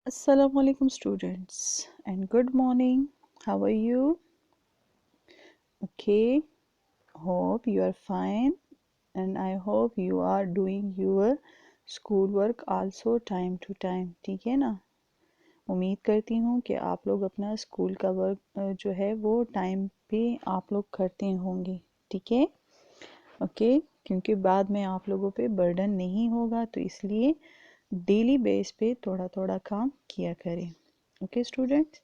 Assalamu alaikum students and good morning. How are you? Okay, hope you are fine and I hope you are doing your school work also time to time. ठीक है ना? उम्मीद करती हूँ कि आप लोग अपना स्कूल का वर्क जो है वो टाइम पे आप लोग करते होंगे. ठीक है? ओके, क्योंकि बाद में आप लोगों पे बर्डन नहीं होगा तो इसलिए डेली बेस पे थोड़ा थोड़ा काम किया करें. Okay students,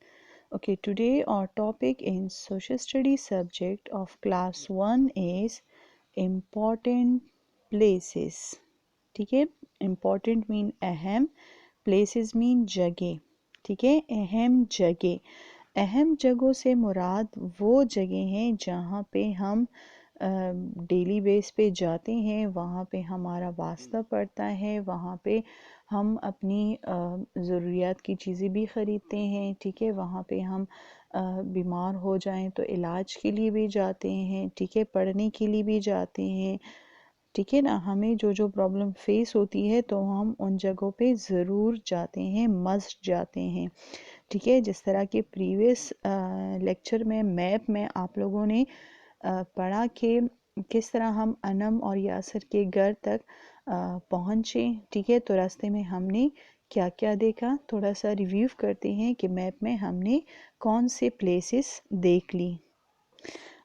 okay, today our topic in social studies subject of class 1 is important places. ठीक है, important mean अहम, places mean जगह. ठीक है, अहम जगह. अहम जगहों से मुराद वो जगह हैं जहाँ पे हम डेली बेस पे जाते हैं, वहाँ पे हमारा वास्ता पड़ता है, वहाँ पे हम अपनी ज़रूरियात की चीज़ें भी ख़रीदते हैं. ठीक है, वहाँ पे हम बीमार हो जाएं तो इलाज के लिए भी जाते हैं. ठीक है, पढ़ने के लिए भी जाते हैं. ठीक है ना, हमें जो जो प्रॉब्लम फेस होती है तो हम उन जगहों पे ज़रूर जाते हैं, मस्ट जाते हैं. ठीक है, जिस तरह के प्रीवियस लेक्चर में मैप में आप लोगों ने पढ़ा कि किस तरह हम अनम और यासर के घर तक पहुँचे. ठीक है, तो रास्ते में हमने क्या क्या देखा, थोड़ा सा रिव्यू करते हैं कि मैप में हमने कौन से प्लेसेस देख ली.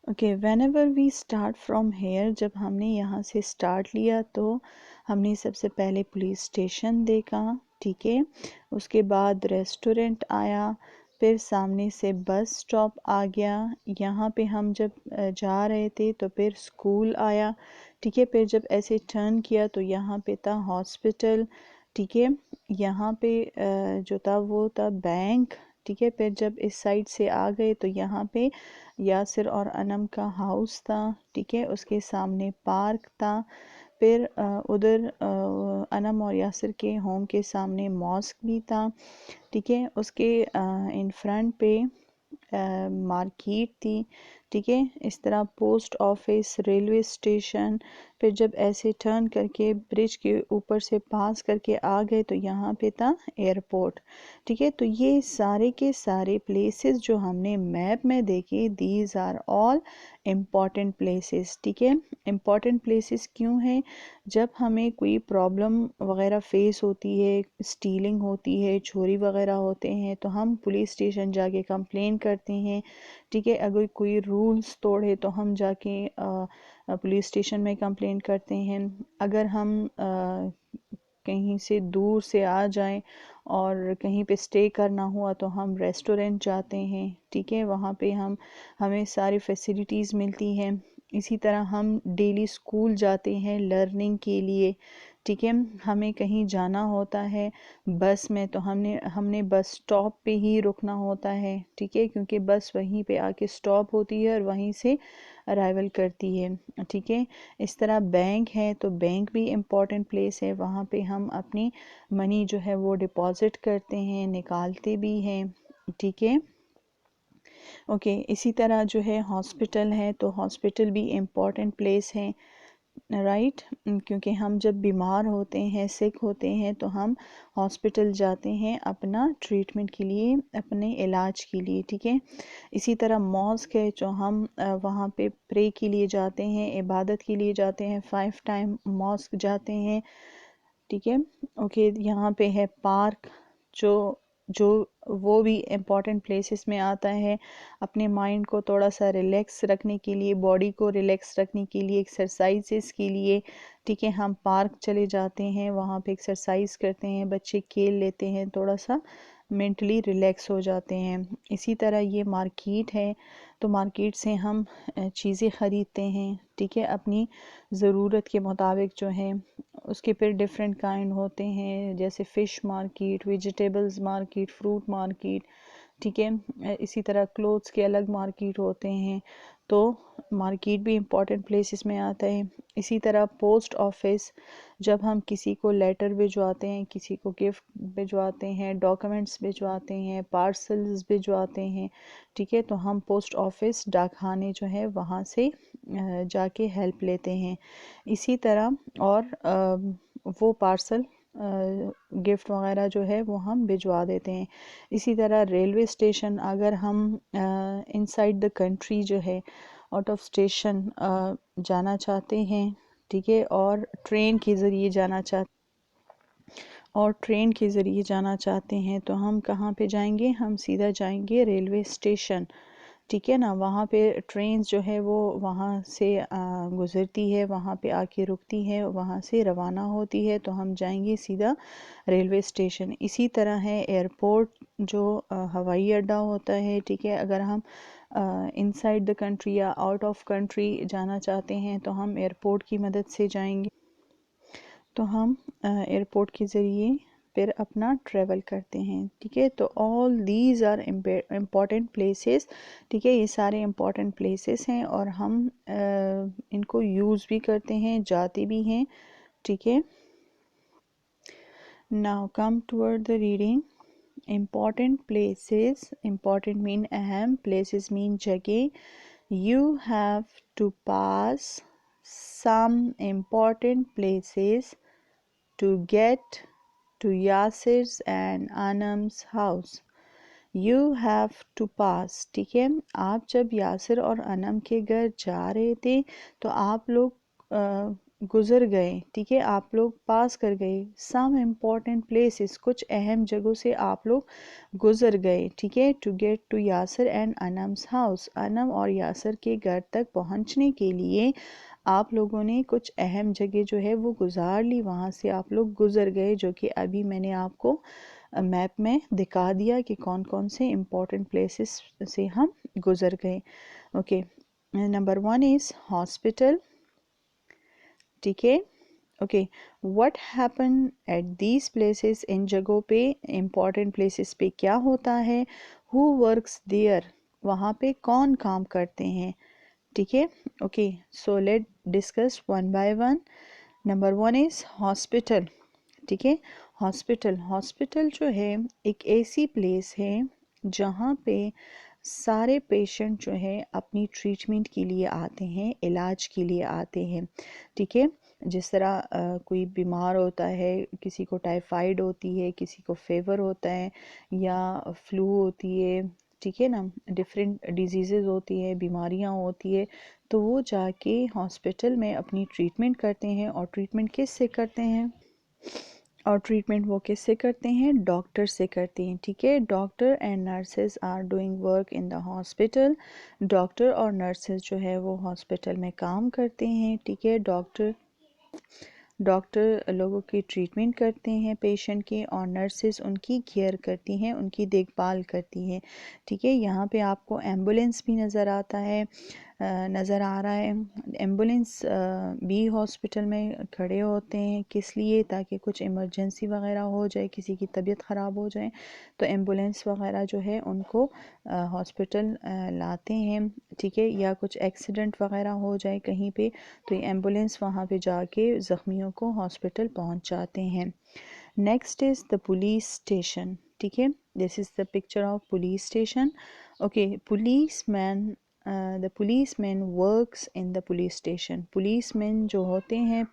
Okay, whenever we start from here, जब हमने यहाँ से स्टार्ट लिया तो हमने सबसे पहले पुलिस स्टेशन देखा. ठीक है, उसके बाद रेस्टोरेंट आया, फिर सामने से बस स्टॉप आ गया. यहाँ पे हम जब जा रहे थे तो फिर स्कूल आया. ठीक है, फिर जब ऐसे टर्न किया तो यहाँ पे था हॉस्पिटल. ठीक है, यहाँ पे जो था वो था बैंक. ठीक है, फिर जब इस साइड से आ गए तो यहाँ पे यासिर और अनम का हाउस था. ठीक है, उसके सामने पार्क था. फिर उधर अनम और यासिर के होम के सामने मॉस्क भी था. ठीक है, उसके इन फ्रंट पे मार्केट थी. ठीक है, इस तरह पोस्ट ऑफिस, रेलवे स्टेशन. फिर जब ऐसे टर्न करके ब्रिज के ऊपर से पास करके आ गए तो यहाँ पे था एयरपोर्ट. ठीक है, तो ये सारे के सारे प्लेसेस जो हमने मैप में देखे, these are all important places. ठीक है, इम्पॉर्टेंट प्लेसेस क्यों हैं? जब हमें कोई प्रॉब्लम वगैरह फेस होती है, स्टीलिंग होती है, चोरी वगैरह होते हैं, तो हम पुलिस स्टेशन जाके कंप्लेन करते हैं. ठीक है, अगर कोई रूल्स तोड़े तो हम जाके पुलिस स्टेशन में कंप्लेन करते हैं. अगर हम कहीं से दूर से आ जाएं और कहीं पे स्टे करना हुआ तो हम रेस्टोरेंट जाते हैं. ठीक है, वहाँ पे हमें सारी फैसिलिटीज़ मिलती हैं. इसी तरह हम डेली स्कूल जाते हैं लर्निंग के लिए. ठीक है, हमें कहीं जाना होता है बस में तो हमने बस स्टॉप पे ही रुकना होता है. ठीक है, क्योंकि बस वहीं पे आके स्टॉप होती है और वहीं से अराइवल करती है. ठीक है, इस तरह बैंक है तो बैंक भी इम्पॉर्टेंट प्लेस है, वहाँ पे हम अपनी मनी जो है वो डिपॉजिट करते हैं, निकालते भी हैं. ठीक है, ओके, इसी तरह जो है हॉस्पिटल है तो हॉस्पिटल भी इम्पॉर्टेंट प्लेस है. राइट, क्योंकि हम जब बीमार होते हैं, सिक होते हैं तो हम हॉस्पिटल जाते हैं अपना ट्रीटमेंट के लिए, अपने इलाज के लिए. ठीक है, इसी तरह मॉस्क है जो हम वहाँ पे प्रे के लिए जाते हैं, इबादत के लिए जाते हैं, 5 टाइम मॉस्क जाते हैं. ठीक है, ओके, यहाँ पे है पार्क जो जो वो भी इम्पॉर्टेंट प्लेसेस में आता है. अपने माइंड को थोड़ा सा रिलैक्स रखने के लिए, बॉडी को रिलैक्स रखने के लिए, एक्सरसाइजेस के लिए. ठीक है, हम पार्क चले जाते हैं, वहाँ पे एक्सरसाइज करते हैं, बच्चे खेल लेते हैं, थोड़ा सा मेंटली रिलैक्स हो जाते हैं. इसी तरह ये मार्केट है तो मार्केट से हम चीज़ें ख़रीदते हैं. ठीक है, अपनी ज़रूरत के मुताबिक जो है उसके फिर डिफरेंट काइंड होते हैं, जैसे fish market, vegetables market, fruit market. ठीक है, इसी तरह क्लोथ्स के अलग मार्केट होते हैं तो मार्केट भी इम्पॉर्टेंट प्लेसेस में आता है. इसी तरह पोस्ट ऑफिस, जब हम किसी को लेटर भिजवाते हैं, किसी को गिफ्ट भिजवाते हैं, डॉक्यूमेंट्स भिजवाते हैं, पार्सल्स भिजवाते हैं. ठीक है, तो हम पोस्ट ऑफिस, डाकखाने जो है वहाँ से जाके हेल्प लेते हैं. इसी तरह और वो पार्सल گفٹ وغیرہ جو ہے وہ ہم بھجوا دیتے ہیں. اسی طرح ریلوے اسٹیشن، اگر ہم ان سائڈ دا کنٹری جو ہے آؤٹ آف اسٹیشن جانا چاہتے ہیں، ٹھیک ہے، اور ٹرین کے ذریعے جانا چاہتے ہیں تو ہم کہاں پہ جائیں گے؟ ہم سیدھا جائیں گے ریلوے اسٹیشن، ٹھیک ہے نا. وہاں پہ ٹرینز جو ہے وہ وہاں سے گزرتی ہے، وہاں پہ آ کے رکتی ہے، وہاں سے روانہ ہوتی ہے، تو ہم جائیں گے سیدھا ریلوے اسٹیشن. اسی طرح ہے ایئرپورٹ، جو ہوائی اڈہ ہوتا ہے، ٹھیک ہے. اگر ہم ان سائڈ دا کنٹری یا آؤٹ آف کنٹری جانا چاہتے ہیں تو ہم ایئرپورٹ کی مدد سے جائیں گے. تو ہم ایئرپورٹ کے ذریعے پھر اپنا ٹریول کرتے ہیں، ٹھیک ہے. تو all these are important places, ٹھیک ہے. یہ سارے امپورٹنٹ پلیسز ہیں اور ہم ان کو یوز بھی کرتے ہیں، جاتے بھی ہیں، ٹھیک ہے. Now come toward the reading. Important places. Important mean اہم، places mean جگہ. You have to pass some important places to get to Yasir's and Anam's house. You have to pass، ٹھیک ہے. آپ جب یاسر اور انم کے گھر جا رہے تھے تو آپ لوگ گزر گئے، ٹھیک ہے، آپ لوگ پاس کر گئے. some important places، کچھ اہم جگہوں سے آپ لوگ گزر گئے، ٹھیک ہے. to get to Yasir and انم's house، انم اور یاسر کے گھر تک پہنچنے کے لیے آپ لوگوں نے کچھ اہم جگہ جو ہے وہ گزار لی، وہاں سے آپ لوگ گزر گئے، جو کہ ابھی میں نے آپ کو میپ میں دکھا دیا کہ کون کون سے امپورٹنٹ پلیسز سے ہم گزر گئے. اوکے، نمبر 1 از ہاسپٹل، ٹھیک ہے. Okay, what happened at these places، ان جگہوں پہ، امپورٹنٹ پلیسز پہ کیا ہوتا ہے. who works there، وہاں پہ کون کام کرتے ہیں، ٹھیک ہے. Okay, so let discuss one by one. Number 1 is hospital, ٹھیک ہے. ہاسپٹل جو ہے ایک ایسی پلیس ہے جہاں پہ سارے پیشنٹ جو ہے اپنی ٹریٹمنٹ کے لیے آتے ہیں، علاج کے لیے آتے ہیں، ٹھیک ہے. جس طرح کوئی بیمار ہوتا ہے، کسی کو ٹائیفائیڈ ہوتی ہے، کسی کو فیور ہوتا ہے یا فلو ہوتی ہے، ٹھیک ہے نا، ڈفرینٹ ڈیزیزز ہوتی ہے، بیماریاں ہوتی ہے، تو وہ جا کے ہاسپٹل میں اپنی ٹریٹمنٹ کرتے ہیں. اور ٹریٹمنٹ کس سے کرتے ہیں؟ وہ کس سے کرتے ہیں؟ ڈاکٹر سے کرتے ہیں، ٹھیک ہے. Doctor and nurses are doing work in the hospital. Doctor اور نرسز جو ہے وہ ہاسپٹل میں کام کرتے ہیں، ٹھیک ہے. ڈاکٹر لوگوں کی ٹریٹمنٹ کرتے ہیں پیشنٹ کی، اور نرسز ان کی کیئر کرتی ہیں، ان کی دیکھ بھال کرتی ہیں، ٹھیک ہے. یہاں پہ آپ کو ایمبولینس بھی نظر آ رہا ہے. ایمبولینس بھی ہاسپٹل میں کھڑے ہوتے ہیں، کس لیے؟ تاکہ کچھ ایمرجنسی وغیرہ ہو جائے، کسی کی طبیعت خراب ہو جائے تو ایمبولینس وغیرہ جو ہے ان کو ہاسپٹل لاتے ہیں، ٹھیک ہے. یا کچھ ایکسیڈنٹ وغیرہ ہو جائے کہیں پہ تو یہ ایمبولینس وہاں پہ جا کے زخمیوں کو ہاسپٹل پہنچاتے ہیں. Next is the police station, ٹھیک ہے. This is the picture of police station. Okay, the policeman works in the police station. Policeman جو ہوتے ہیں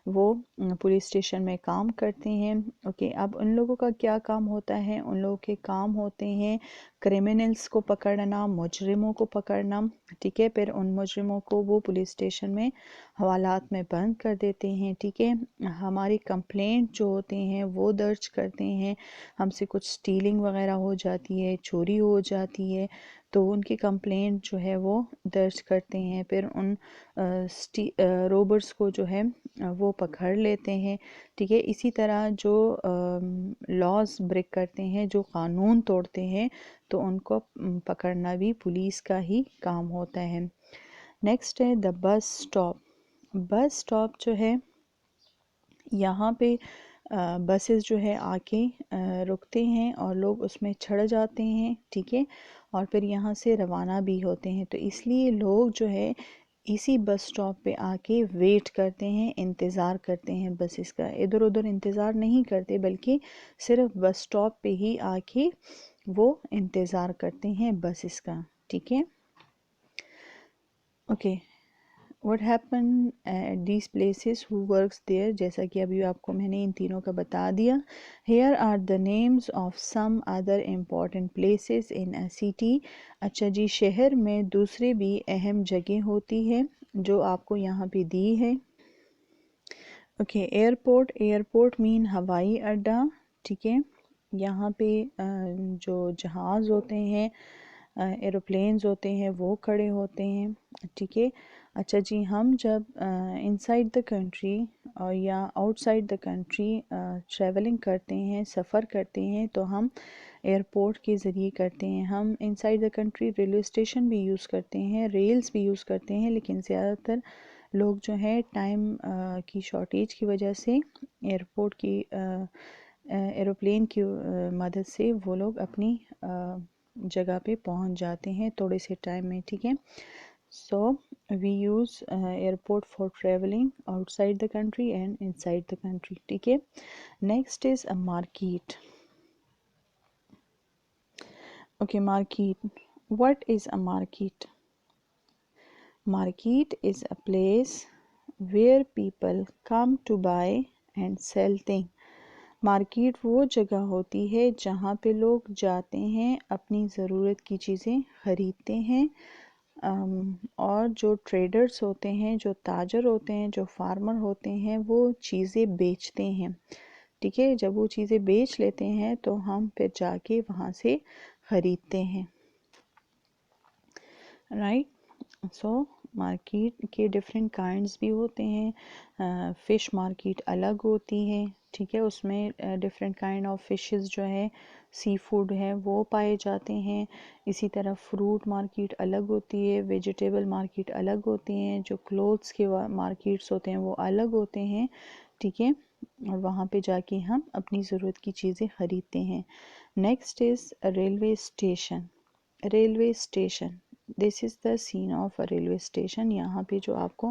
وہ پولیس اسٹیشن میں کام کرتے ہیں. اوکے، اب ان لوگوں کا کیا کام ہوتا ہے؟ ان لوگوں کے کام ہوتے ہیں کریمنلز کو پکڑنا، مجرموں کو پکڑنا، ٹھیک ہے. پھر ان مجرموں کو وہ پولیس اسٹیشن میں حوالات میں بند کر دیتے ہیں، ٹھیک ہے. ہماری کمپلینٹ جو ہوتے ہیں وہ درج کرتے ہیں. ہم سے کچھ سٹیلنگ وغیرہ ہو جاتی ہے، چوری ہو جاتی ہے، تو ان کی کمپلینٹ جو ہے وہ درج کرتے ہیں. پھر ان روبرز کو جو ہے وہ پکڑ لیتے ہیں، ٹھیک ہے. اسی طرح جو لاز بریک کرتے ہیں، جو قانون توڑتے ہیں، تو ان کو پکڑنا بھی پولیس کا ہی کام ہوتا ہے. نیکسٹ ہے دا بس اسٹاپ. بس اسٹاپ جو ہے یہاں پہ بسز جو ہے آ کے رکتے ہیں اور لوگ اس میں چڑھ جاتے ہیں، ٹھیک ہے، اور پھر یہاں سے روانہ بھی ہوتے ہیں. تو اس لیے لوگ جو ہے اسی بس اسٹاپ پہ آ کے ویٹ کرتے ہیں، انتظار کرتے ہیں بسز کا. ادھر ادھر انتظار نہیں کرتے بلکہ صرف بس اسٹاپ پہ ہی آ کے وہ انتظار کرتے ہیں بسز کا، ٹھیک ہے. Okay, what happen at these places, who works there, जैसा कि अभी आपको मैंने इन तीनों का बता दिया. Here are the names of some other important places in a city. अच्छा जी, शहर में दूसरे भी अहम जगह होती है जो आपको यहाँ पे दी है. Okay, airport. एयरपोर्ट मीन हवाई अड्डा. ठीक है, यहाँ पे जो जहाज़ होते हैं, एरोप्लेन्स होते हैं, वो खड़े होते हैं. ठीक है. अच्छा जी, हम जब इनसाइड द कंट्री और या आउटसाइड द कंट्री ट्रैवलिंग करते हैं, सफ़र करते हैं, तो हम एयरपोर्ट के ज़रिए करते हैं. हम inside the country railway station भी यूज़ करते हैं, रेल्स भी यूज़ करते हैं, लेकिन ज़्यादातर लोग जो है टाइम की शॉर्टेज की वजह से एयरपोर्ट की एरोप्लेन की मदद से वो लोग अपनी जगह पे पहुंच जाते हैं थोड़े से टाइम में. ठीक है. So we use airport for travelling outside the country and inside the country. ठीक है. Next is a market. Okay, market. What is a market? Market is a place where people come to buy and sell things. Market वो जगह होती है जहाँ पे लोग जाते हैं, अपनी ज़रूरत की चीज़ें ख़रीदते हैं. और जो ट्रेडर्स होते हैं, जो ताजर होते हैं, जो फार्मर होते हैं, वो चीज़ें बेचते हैं. ठीक है. जब वो चीज़ें बेच लेते हैं तो हम फिर जाके वहाँ से ख़रीदते हैं. राइट. सो मार्केट के डिफरेंट काइंड्स भी होते हैं. फ़िश मार्केट अलग होती है. ठीक है, उसमें डिफरेंट काइंड ऑफ फिशेस जो है, सी फूड है, वो पाए जाते हैं. इसी तरह फ्रूट मार्केट अलग होती है, वेजिटेबल मार्केट अलग होती हैं, जो क्लोथ्स के मार्केट्स होते हैं वो अलग होते हैं. ठीक है, और वहाँ पे जाके हम अपनी ज़रूरत की चीज़ें ख़रीदते हैं. Next is railway station. Railway station, this is the scene of a railway station. यहाँ पे जो आपको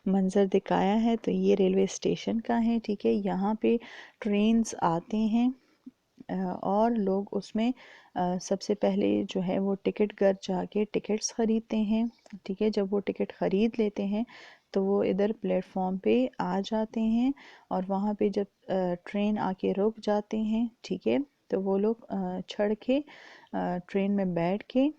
मंज़र दिखाया है, तो ये रेलवे स्टेशन का है. ठीक है. यहाँ पे ट्रेन्स आते हैं और लोग उसमें सबसे पहले जो है वो टिकट घर जाके टिकट्स ख़रीदते हैं. ठीक है. जब वो टिकट ख़रीद लेते हैं तो वो इधर प्लेटफॉर्म पे आ जाते हैं और वहाँ पे जब ट्रेन आके रुक जाते हैं, ठीक है, तो वो लोग चढ़ के ट्रेन में बैठ के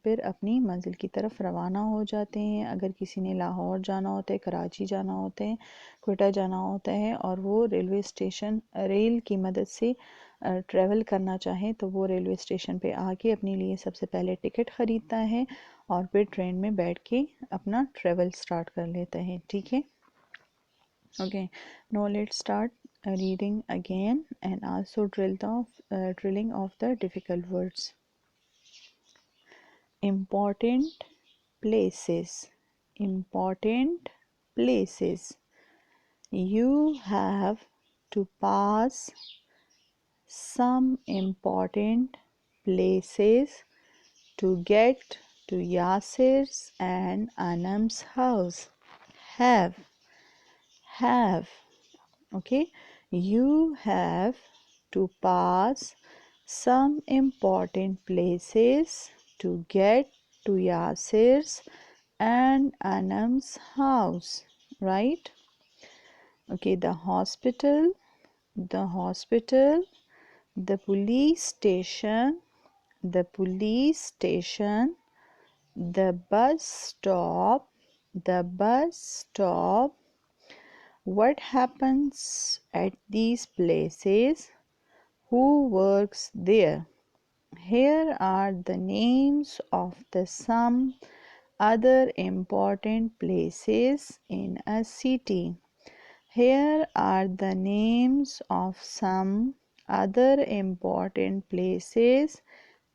फिर अपनी मंजिल की तरफ रवाना हो जाते हैं. अगर किसी ने लाहौर जाना होता है, कराची जाना होता है, क्वेटा जाना होता है और वो रेलवे स्टेशन रेल की मदद से ट्रैवल करना चाहे, तो वो रेलवे स्टेशन पे आके अपने लिए सबसे पहले टिकट ख़रीदता है और फिर ट्रेन में बैठ के अपना ट्रैवल स्टार्ट कर लेता है. ठीक है. Okay, now let's start reading again and also drilling of the difficult words. Important places. Important places. You have to pass some important places to get to Yasir's and Anam's house. Have. Have. Okay, you have to pass some important places to get to Yasir's and Anam's house, right? Okay, the hospital, the hospital, the police station, the police station, the bus stop, the bus stop. What happens at these places? Who works there? Here are the names of the some other important places in a city. Here are the names of some other important places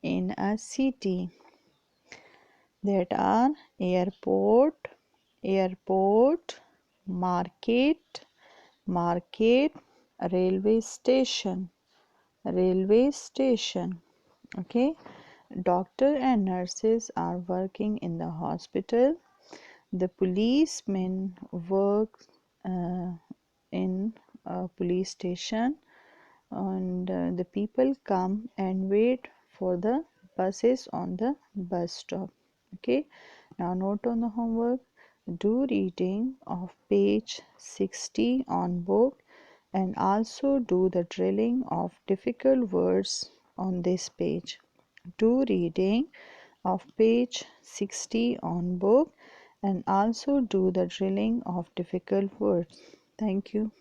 in a city. That are airport, airport, market, market, railway station, railway station. Okay, doctor and nurses are working in the hospital. The policemen work uh, in a police station, and the people come and wait for the buses on the bus stop. Okay, now note on the homework. Do reading of page 60 on book and also do the drilling of difficult words on this page. Do reading of page 60 on book and also do the drilling of difficult words. Thank you.